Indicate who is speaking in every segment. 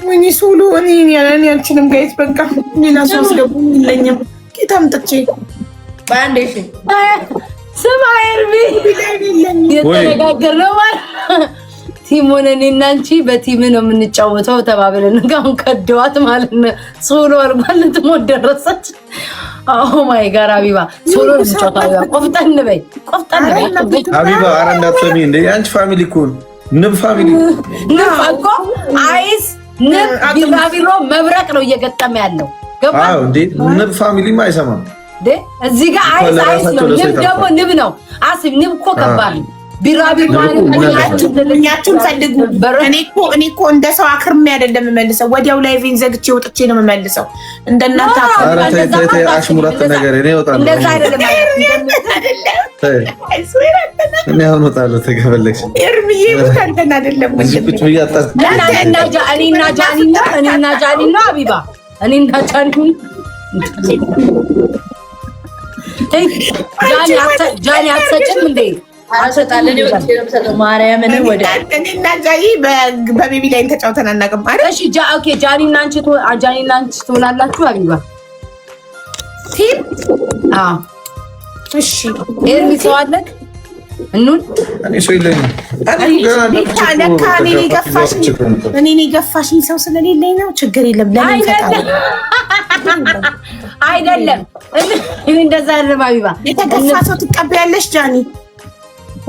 Speaker 1: ወይኔ ሶሎ እኔ ያልችልም ጋይስ በቃ ሌላ ሰው አስገቡ የለኝም ጌታም ጥቼ
Speaker 2: ባንዴሽ
Speaker 3: ስማ ኤርሚ የተነጋገርነው ማለት ቲሞነን እና አንቺ በቲም ነው የምንጫወተው ተባብለን ጋውን ከደዋት ማለት ነው ሶሎ አርጓል ልትሞት ደረሰች ኦ ማይ ጋድ ሀቢባ ሶሎ ልትጫወታ ቆፍጠን በይ
Speaker 4: ሀቢባ ኧረ እንዳትሰሚ እንደ አንቺ ፋሚሊ እኮ ንብ ፋሚሊ
Speaker 3: ንብ እኮ አይስ ንብ ቢራቢሮ መብረቅ ነው እየገጠመ ያለው ገባ
Speaker 4: አዎ እንዴ ንብ ፋሚሊማ አይሰማም
Speaker 3: እዚህ ጋር አይስ ነው ንብ ደግሞ ንብ ነው አስብ ንብ እኮ ከባድ ቢራቢሮ ማለት
Speaker 1: እኛችሁን ፈልጉ እኔ እኮ እንደ ሰው አክርሜ አይደለም የምመልሰው ወዲያው ላይቪን ዘግቼ ወጥቼ ነው የምመልሰው እንደናንተ
Speaker 4: አሽሙራት ነገር እኔ እወጣለሁ
Speaker 3: እንደዛ አይደለም
Speaker 4: እኔ አሁን እወጣለሁ ተገበለሽ
Speaker 1: ኤርሚዬ እንትን አይደለም
Speaker 3: እኔና ጃኒ ነው ሀቢባ እኔና ጃኒ አትሰጭም እንዴ
Speaker 2: አሰጣለን ይወጣው ማርያምን ወደ
Speaker 1: እኔና ጃኒ በቤቢ ላይ ተጫውተን አናውቅም አይደል?
Speaker 3: እሺ ኦኬ ጃኒና አንቺ ትሆናላችሁ ሀቢባ
Speaker 1: ቲም እሺ
Speaker 3: ኤርሚ ተዋለክ እንኑን
Speaker 4: እኔ ሰው የለኝም
Speaker 1: እኔ ገፋሽኝ ሰው ስለሌለኝ ነው ችግር የለም ለምን ፈጣሪ
Speaker 3: አይደለም እኔ እንደዛ አይደለም ሀቢባ
Speaker 1: የተገፋ ሰው ትቀበያለሽ ጃኒ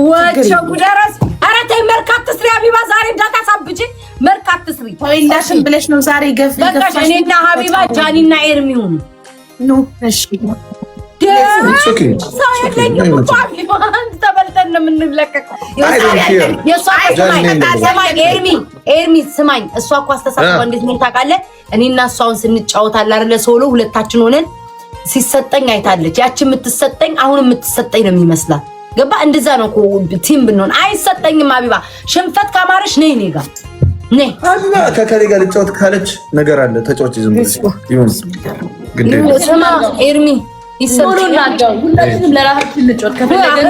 Speaker 3: ወቸው ጉደረስ ኧረ ተይ መርካት ትስሪ ሀቢባ ዛሬ እንዳታሳብጪ መርካት ትስሪ
Speaker 1: ወይላሽን ብለሽ ነው ዛሬ
Speaker 3: በቃ እኔና ሀቢባ ጃኒና ኤርሚ ሁኑ
Speaker 1: ኖ እሺ
Speaker 3: ተበልተን ነው የምንለቀቀው ኤርሚ ስማኝ እሷ እኮ አስተሳሰቧ እንዴት ነው ታውቃለህ እኔና እሷውን ስንጫወታል አይደለ ሶሎ ሁለታችን ሆነን ሲሰጠኝ አይታለች ያቺ የምትሰጠኝ አሁን የምትሰጠኝ ነው የሚመስላት ገባ እንደዛ ነው እኮ ቲም ብንሆን አይሰጠኝም ሀቢባ ሽንፈት ካማረሽ ነይ እኔ ጋር ነይ
Speaker 4: አላ ከከሌ ጋር ልጫወት ካለች ነገር አለ ተጫወች ዝም ብለሽ ይሁን ግዴ
Speaker 3: ስማ ኤርሚ
Speaker 2: ይሰጡናል ሁላችንም ለራሳችን ልጫወት ከፈለገን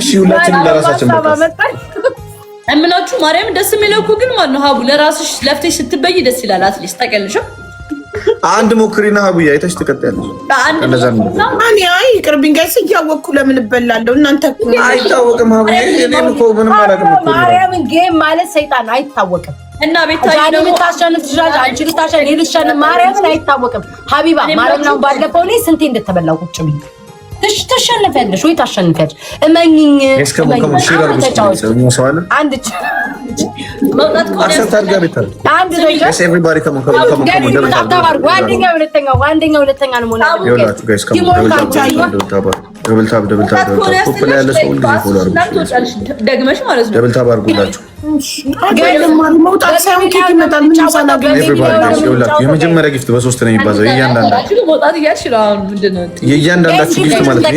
Speaker 4: እሺ ሁላችንም ለራሳችን
Speaker 2: እምናችሁ ማርያም ደስ የሚለው እኮ ግን ማለት ነው ሀቡ ለራስሽ ለፍተሽ ስትበይ ደስ ይላል አትሊስት ተቀልሽ
Speaker 4: አንድ ሞክሪና ሀቡዬ አይተሽ ትቀጥያለሽ
Speaker 1: እኔ ይቅርብኝ ጋይስ እያወቅኩ ለምን እበላለሁ እናንተ
Speaker 4: አይታወቅም ሀቡዬ እኔም እኮ ምንም አላውቅም እኮ
Speaker 3: ማርያምን ጌም ማለት ሰይጣን አይታወቅም
Speaker 2: እና ቤታዬ
Speaker 3: ደግሞ ልታሸንፍ ትችላለች አንቺ ልታሸንፍ ልትሸንፍ ማርያምን አይታወቅም ሀቢባ ማርያም ነው ባለፈው እኔ ስንቴ እንደተበላው ቁጭ ብዬ ተሸንፈያለሽ ወይ ታሸንፈያለሽ እመኝኝ አንድ
Speaker 2: መውጣት
Speaker 3: ሁለተኛ ነው
Speaker 2: ደግመሽ ማለት ነው
Speaker 4: ደብል ታብ አድርጉላችሁ
Speaker 1: መውጣት ሳይሆን ኬክ ይመጣል ምንም ሳላገኝ
Speaker 4: የመጀመሪያ ጊፍት በ3 ነው የሚባዛው
Speaker 2: እያንዳንዳችሁ መውጣት እያልሽ ነው አሁን ምንድን ነው
Speaker 4: የእያንዳንዳችሁ ጊፍት ማለት ነው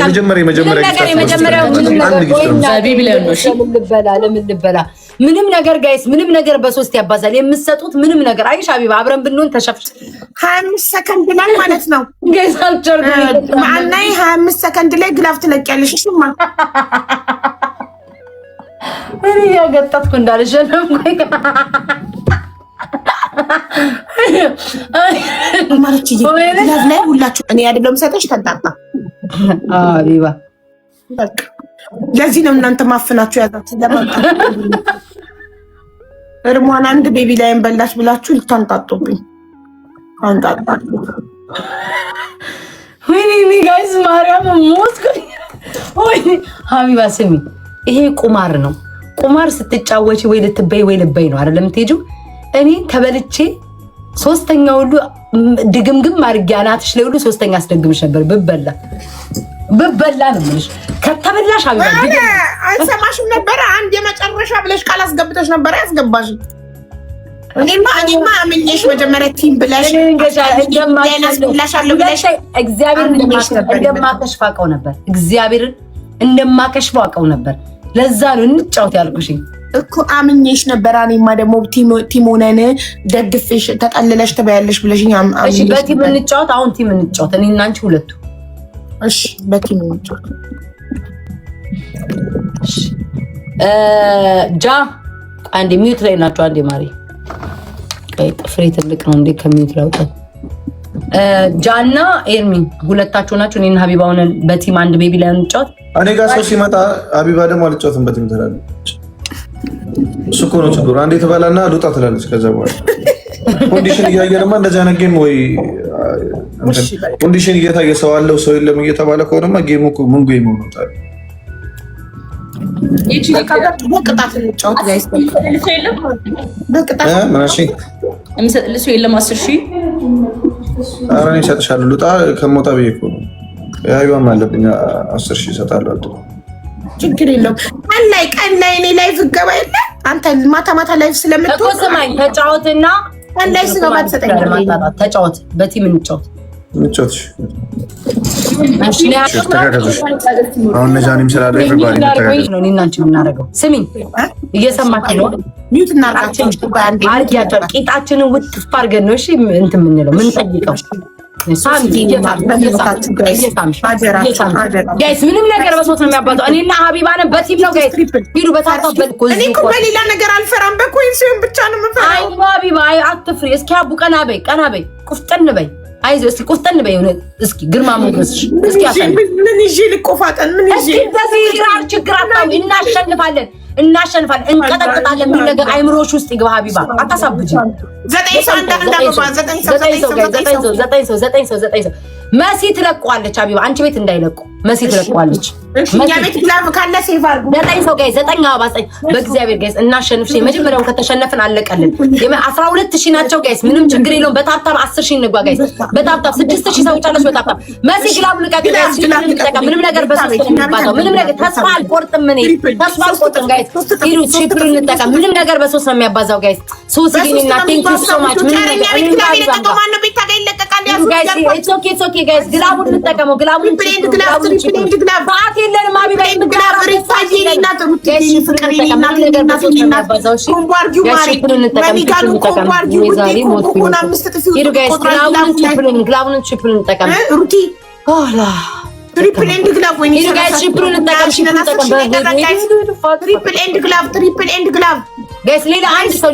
Speaker 4: የመጀመሪያ ጊፍት አንድ ጊፍት ነው
Speaker 2: ቢቢ ላይ ነው እሺ
Speaker 3: ለምን ልበላ ምንም ነገር ጋይስ ምንም ነገር በ3 ያባዛል የምትሰጡት ምንም ነገር አይሽ ሀቢባ አብረን ብንሆን ተሸፍሽ
Speaker 1: 25 ሰከንድ ላይ ማለት ነው
Speaker 3: ጋይስ አልቸርኩ
Speaker 1: ማናይ 25 ሰከንድ ላይ ግላፍ ትለቂያለሽ እሺማ
Speaker 3: እኔ ያገጣጥኩ እንዳልሸለም
Speaker 1: ማርቺ ግላፍ ላይ ሁላችሁ እኔ አይደለም ሰጠሽ ተጣጣ
Speaker 3: ሀቢባ
Speaker 1: በቃ ለዚህ ነው እናንተ ማፍናችሁ ያዛችሁ ለማጣት እርሟን አንድ ቤቢ ላይን በላሽ ብላችሁ ልታንጣጡብኝ አንጣጣችሁ
Speaker 3: ወይኔ ጋይስ ማርያም ሞስኩ ወይ ሀቢባ ስሚ ይሄ ቁማር ነው ቁማር ስትጫወቺ ወይ ልትበይ ወይ ልበይ ነው አይደለም የምትሄጂው እኔ ተበልቼ ሶስተኛ ሁሉ ድግምግም አድርጌ አናትሽ ላይ ሁሉ ሶስተኛ አስደግምሽ ነበር ብበላ ነው የምልሽ ከተበላሽ ሀቢባ
Speaker 1: አልሰማሽም ነበረ አንድ የመጨረሻ ብለሽ ቃል አስገብተሽ ነበር ያስገባሽ እኔማ አምኜሽ መጀመሪያ ቲም ብለሽ
Speaker 3: እግዚአብሔርን እንደማከሽፍ አውቀው ነበር እግዚአብሔርን እንደማከሽፍ አውቀው ነበር ለዛ ነው እንጫወት ያልኩሽ
Speaker 1: እኮ አምኜሽ ነበር እኔማ ደግሞ ቲም ሆነን ደግፌሽ ተጠልለሽ ትበያለሽ ብለሽኝ
Speaker 3: እሺ በቲም እንጫወት አሁን ቲም እንጫወት እኔ እና አንቺ ሁለቱ
Speaker 1: እሺ በቲም እንጫወት
Speaker 3: እሺ ጃ አንዴ ሚውት ላይ ናቸው አንዴ ማሪ ጥፍሬ ትልቅ ነው እንዴ ከሚዩት ላውጣት። ጃና ኤርሚ ሁለታችሁ ናችሁ። እኔና ሀቢባ ሆነን በቲም አንድ ቤቢ ላይ እንጫወት።
Speaker 4: እኔ ጋር ሰው ሲመጣ ሀቢባ ደግሞ አልጫወትም በቲም ትላለች። እሱ እኮ ነው ችግሩ። አንዴ ትበላና ልውጣ ትላለች። ከዛ በኋላ ኮንዲሽን እያየንማ እንደዚያ አይነት ጌም ወይ ኮንዲሽን እየታየ ሰው አለው ሰው የለም እየተባለ ከሆነማ ጌሙ እኮ ምን ጌም ነው ታዲያ?
Speaker 1: በቅጣት እንጫወት ጋይስ። በቅጣት
Speaker 2: የሚሰጥልህ ሰው የለም። 10,000
Speaker 4: ኧረ እኔ እሰጥሻለሁ። ልውጣ ከሞታ ብዬሽ እኮ ነው። ያዩዋም አለብኝ 10,000 እሰጣለሁ።
Speaker 1: ችግር የለውም። ቀን ላይ እኔ ላይቭ ገባ የለ አንተ ማታ ማታ ላይቭ ስለምትወጣ
Speaker 3: እኮ ስማኝ፣ ተጫወትና
Speaker 1: ቀን ላይ ስገባ ትሰጠኛለህ።
Speaker 3: ተጫወት፣ በቲም እንጫወት።
Speaker 4: ምቾትሽ አሁን ነጃኒም ስላለ ኤቨሪባዲ ተጋገዝ
Speaker 3: ነው። እኔና አንቺ የምናደርገው ስሚኝ፣ እየሰማች ነው።
Speaker 1: ሚዩት እናርጋችን
Speaker 3: አርጊያቸው። ቂጣችንን ውጥፍ አድርገን ነው እሺ እንትን የምንለው የምንጠይቀው። ጋይስ ምንም ነገር በሶት ነው የሚያባዛው። እኔና ሀቢባ ነን በቲም ነው ጋይስ። ሂዱ በታጣበት
Speaker 1: እኔ እኮ በሌላ ነገር አልፈራም። በኮይን ሲሆን ብቻ ነው የምፈራው።
Speaker 3: አይ ሀቢባ አይ አትፍሪ። እስኪ አቡ ቀና በይ፣ ቀና በይ፣ ቁፍጠን በይ። አይዞህ እስኪ ቁፍጠን በይ። እስኪ ግርማ ሞገስሽ እስኪ ያሳይ።
Speaker 1: ምን ይዤ ልቆፋጠን? ምን ይዤ
Speaker 3: እስኪ በዚህ ችግር አታውቂ። እናሸንፋለን፣ እንቀጠቅጣለን። ምን ነገር አይምሮሽ ውስጥ ይግባ። ሀቢባ አታሳብጂ።
Speaker 1: 9
Speaker 3: ሰው መሲ ትለቀዋለች። ሀቢባ አንቺ ቤት እንዳይለቁ መሲ ትለቀዋለች።
Speaker 1: እኛ ቤት ግላፍ ካለ ሴቭ አድርጉ።
Speaker 3: 9 ሰው ጋይስ 9 አባሰኝ በእግዚአብሔር ጋይስ እናሸንፍ። መጀመሪያውን ከተሸነፍን አለቀልን። 12,000 ናቸው ጋይስ። ምንም ችግር የለውም። በታፕታፕ 10,000 እንግባ ጋይስ። በታፕታፕ 6,000 ሰዎች አለች። በታፕታፕ መሲ ግላብ ልቀቅ ጋይስ። ምንም ነገር በሶስት የሚባለው ምንም ነገር ተስፋ አልቆርጥም። እኔ ተስፋ አልቆርጥም ጋይስ። ሂዱ ሽፕሩ እንጠቀም። ምንም ነገር በሶስት ነው የሚያባዛው ጋይስ። ሶስት ጊዜና ቴንክ ዩ ሶ ማች። ምንም ነገር it's okay guys ግላቡን እንጠቀመው። ግላቡን ግላብ ባክ የለንም። ሀቢባ ግላብ ሪፋጂና ተሩቲኒ ፍቅሪና ነገር በሶስት ነው የሚያባዛው። እሺ ኮምባርጊው ማሪ ማሚጋሉ ኮምባርጊው ዛሬ ሞት ቢሆን ሂዱ ጋይስ። ግላቡን ችፕሉን እንጠቀም። ሩቲ ኦላ ትሪፕል ኤንድ ግላብ ወይ ሂዱ ጋይስ። ችፕሉን እንጠቀም። ትሪፕል ኤንድ ግላብ ጋይስ። ሌላ አንድ ሰው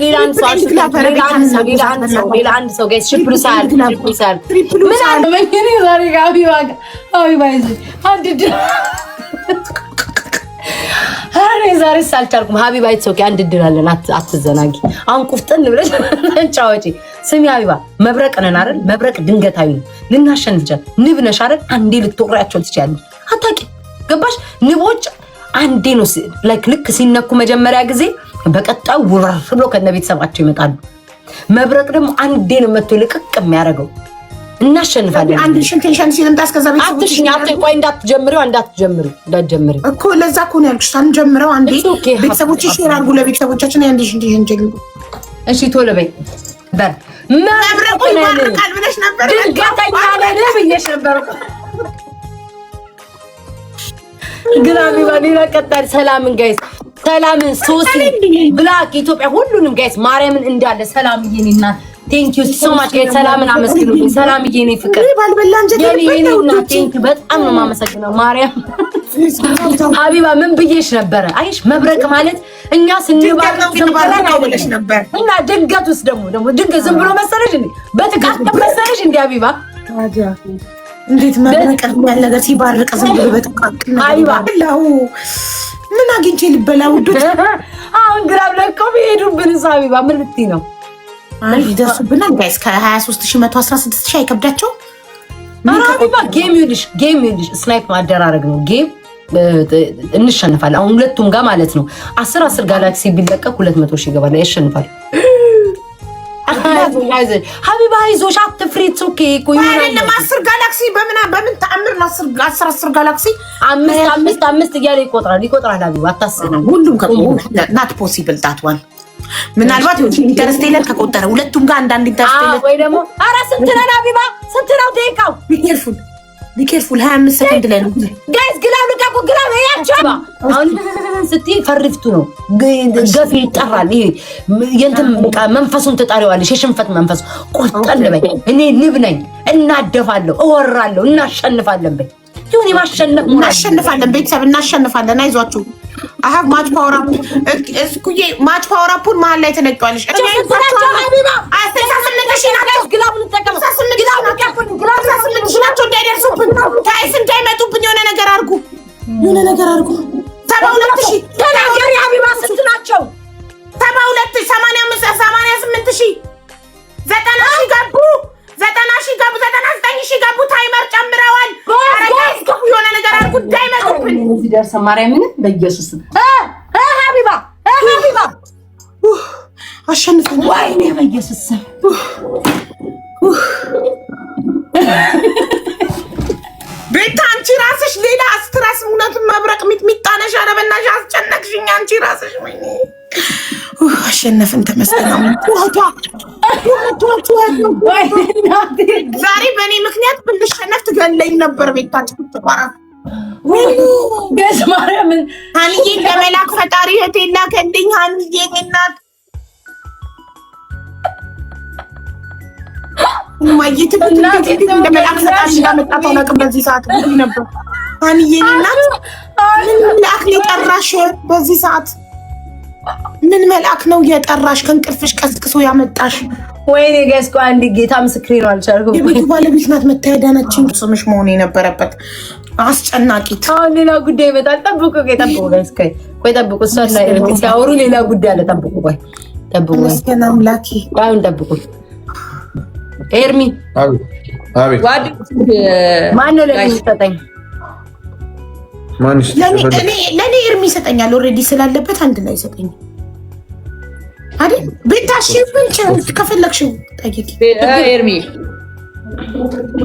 Speaker 3: ጋይስ ሽፕሉ ሳል ምን አለ መኪኔ ዛሬ ሀቢባ ይዘ አንድ አሬ ዛሬ ሳልቻልኩም። ሀቢባ ይተውቂ አንድ ድል አለን። አትዘናጊ። አሁን ቁፍጥን ብለሽ ተጫወጪ። ስሚ ሀቢባ መብረቅ ነን አይደል? መብረቅ ድንገታዊ ነው። ልናሸንፍ ይችላል። ንብ ነሽ አይደል? አንዴ ልትወቅሪያቸው ትችያለሽ። አታውቂ ገባሽ? ንቦች አንዴ ነው ልክ ሲነኩ መጀመሪያ ጊዜ በቀጣዩ ውራር ብሎ ከነ ቤተሰባቸው ይመጣሉ። መብረቅ ደግሞ አንዴ ነው መጥቶ ልቅቅ የሚያደርገው። እናሸንፋለን። አንድ ሽንቴንሽን ሲልም ታስከዛ ቤተሰቦች ቆይ እንዳትጀምሪው እኮ ለዛ እኮ ነው ያልኩሽ። ሳንጀምረው አንዴ ቤተሰቦች ሼር አድርጉ ለቤተሰቦቻችን። አንዴ ሽንቴንሽን ጀምሩ እሺ። ቶሎ በይ በር መብረቁ ይማርካል ብለሽ ነበር። ድንገተኛ ነው ብዬሽ ነበር። ግራሚ ባሊራ ቀጣይ ሰላምን ጋይስ ሰላምን ሶሲ ብላክ ኢትዮጵያ ሁሉንም ጋይስ ማርያምን እንዳለ ሰላም ይየኔና ቴንክ ዩ ሶ ማች ጋይስ። ሰላምን አመስግኑልኝ። ሰላም ይየኔ ፍቅር የኔና ቴንክ ዩ በጣም ነው የማመሰግነው ማርያም። ሀቢባ ምን ብዬሽ ነበረ? አይሽ መብረቅ ማለት እኛ ስንባል ብለሽ ነበር እና ድንገት ውስጥ ደግሞ ድንገት ዝም ብሎ መሰለሽ እንዴ? በትካት መሰለሽ እንዴ ሀቢባ? እንዴት መብረቅ ያለ ነገር ሲባርቅ ዝም ብሎ በትካት ሀቢባ ምን አግኝቼ ልበላ ውዶች? አሁን ግራብ ለቀው ቢሄዱብን ሀቢባ ምን ልትይ ነው? አይ ይደርሱብናል ጋይስ። ከ23,116,000 አይከብዳቸው። ሀቢባ ጌም ይልሽ ስናይፕ ማደራረግ ነው ጌም። እንሸንፋለን። አሁን ሁለቱም ጋር ማለት ነው 10 ጋላክሲ ቢለቀቅ 200,000 ይገባል። ያሸንፋል። ሀቢባ አይዞሽ አትፍሪ። ኦኬ እኮ ይሆናል። 10 ጋላክሲ በምን ተአምር ነው 10 ጋላክሲ 5 እያለ ይቆጥራል። ሀቢባ አታስቢ። ሁሉም ናት ፖሲብል ዳትዋን ምናልባት ኢንተርስቴለር ከቆጠረ ሁለቱም ጋር አንዳንድ ኢንተርስቴለር ወይ ደግሞ ኧረ ስንት ነው ሀቢባ? ስንት ነው ደቂቃው? ቢኬርፉል 25 ሰከንድ ላይ ነው ጋይስ። ግላብ ልቀቁ። ግላብ ያቻባ አሁን ስትይ ፈርፍቱ ነው ገፊ ይጠራል። ይሄ የእንትን መንፈሱን ትጠሪዋለሽ። የሽንፈት መንፈስ ቆርጠን በይ። እኔ ንብ ነኝ፣ እናደፋለሁ፣ እወራለሁ፣ እናሸንፋለን በይ። የምትሆን የማሸነፍ
Speaker 1: እናሸንፋለን። ቤተሰብ እናሸንፋለን። አይዟችሁ። አሃብ ማች ፓወር አፕ እስኩዬ ማች ፓወር አፑን መሀል ላይ ተነቀዋለሽ። እንዳይመጡብን የሆነ ነገር አድርጉ። 72,000 ተናገሪ ሀቢባ ስንት ናቸው? 72 88,000 90,000 ገቡ። 90,000 ገቡ። 99,000 ገቡ። ታይመር ጨምረዋል። የሆነ ነገር አድርጉ እንዳይመጡብን።
Speaker 3: እዚህ ደርሰ ማርያምን በኢየሱስ ሀቢባ
Speaker 1: አሸንፈን
Speaker 3: ወይኔ በኢየሱስ
Speaker 1: ቤታ አንቺ ራስሽ ሌላ ስትራስ እውነቱን መብረቅ ሚጥሚጣ ነሽ። ኧረ በእናትሽ አስጨነቅሽኝ አንቺ ራስሽ። ወይኔ አሸነፍን። ተመስገን። ዛሬ በእኔ ምክንያት ብንሸነፍ ትገለኝ ነበር ቤታ። ትባራ
Speaker 3: ማርያምን
Speaker 1: ሀንዬ ለመላክ ፈጣሪ እህቴን ላከልኝ። ሀንዬ እናት ማየት እንደመላክ ፈጣሪ እንዳመጣት አላውቅም። በዚህ ሰዓት ነበር ሀንዬ እናት ምን መልአክ ሊጠራሽ በዚህ ሰዓት? ምን መልአክ ነው የጠራሽ ከእንቅልፍሽ ቀስቅሶ ያመጣሽ?
Speaker 3: ወይኔ ገስቆ አንድ ጌታ ምስክሬ ነው። አልቻልኩም።
Speaker 1: የቤቱ ባለቤት ናት መታየዳናችን ስምሽ መሆን የነበረበት አስጨናቂት።
Speaker 3: አሁን ሌላ ጉዳይ ይመጣል። ጠብቁ። ቆይ ጠብቁ። እሷና ሲያወሩ ሌላ ጉዳይ አለ። ጠብቁ። ጠብቁ።
Speaker 1: መስገን አምላኬ።
Speaker 3: አሁን ጠብቁ። ኤርሚ
Speaker 4: አቤት።
Speaker 3: ማነው ለኔ ይሰጠኝ?
Speaker 1: ለእኔ ኤርሚ ይሰጠኛል። ኦልሬዲ ስላለበት አንድ ላይ ይሰጠኛል አይደል? ቤታሽ ብንጭ ከፈለግሽው ጠይቂ
Speaker 2: ኤርሚ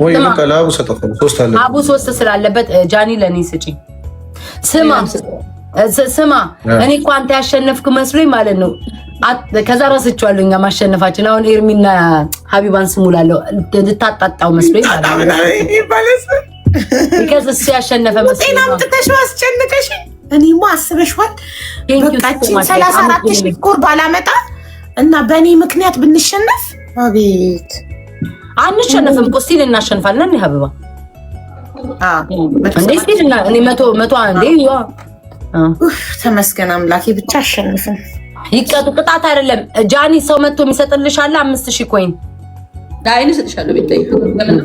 Speaker 4: ወይ ለቀላቡ ሰጠፈው 3 አለ።
Speaker 3: አቡ 3 ስላለበት ጃኒ ለኔ ስጪ። ስማ እኔ እኮ አንተ ያሸነፍክ መስሎኝ ማለት ነው። ከዛ ረስቼዋለሁ እኛ ማሸነፋችን። አሁን ኤርሚና ሀቢባን ስሙላለሁ ልታጣጣው መስሎኝ ማለት ነው። እሱ ያሸነፈ መስሎኝ
Speaker 1: ጤና አምጥተሽ አስጨንቀሽ። እኔማ አስበሽዋል። በቃችን 34,000 ስኮር ባላመጣ እና በእኔ ምክንያት ብንሸነፍ አቤት
Speaker 3: አንሸነፍም እኮ ስቲል እናሸንፋለን። ሀቢባ እንዴ ስቲል እና እኔ መቶ አንዴ
Speaker 1: ተመስገን አምላኬ ብቻ አሸንፍን።
Speaker 3: ይቀጡ ቅጣት አይደለም ጃኒ። ሰው መጥቶ የሚሰጥልሽ አለ 5,000 ኮይን
Speaker 2: ዳይን ሰጥሻለሁ። ቤታይ ለምን